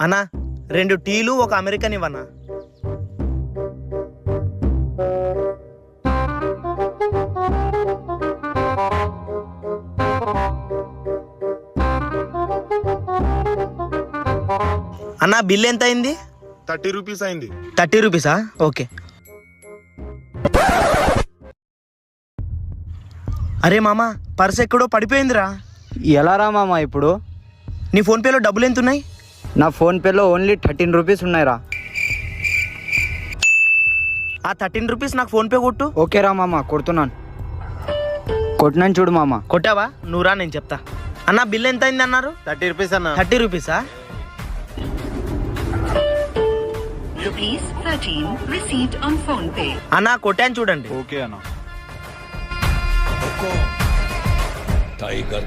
అన్నా 2 టీలు ఒక అమెరికన్ ఇవ్వన్నా. అన్నా బిల్ ఎంత అయింది? 30 రూపీస్ అయింది. 30 రూపీసా? ఓకే. అరే మామా పర్స్ ఎక్కడో పడిపోయిందిరా. ఎలా రా మామ ఇప్పుడు? నీ ఫోన్పేలో డబ్బులు ఎంత ఉన్నాయి? నా ఫోన్పేలో ఓన్లీ 13 రూపీస్ ఉన్నాయిరా. ఆ 13 రూపీస్ నాకు ఫోన్పే కొట్టు. ఓకే రా మామ, కొడుతున్నాను. కొట్టినాను చూడు మామ. కొట్టావా? నువ్వురా నేను చెప్తా. అన్న బిల్ ఎంత అయింది అన్నారు? 30 రూపీస్ అన్న. 30 రూపీసా? ₹13 received on PhonePe. అన్న కొట్టాను చూడండి. ఓకే అన్న. टाइगर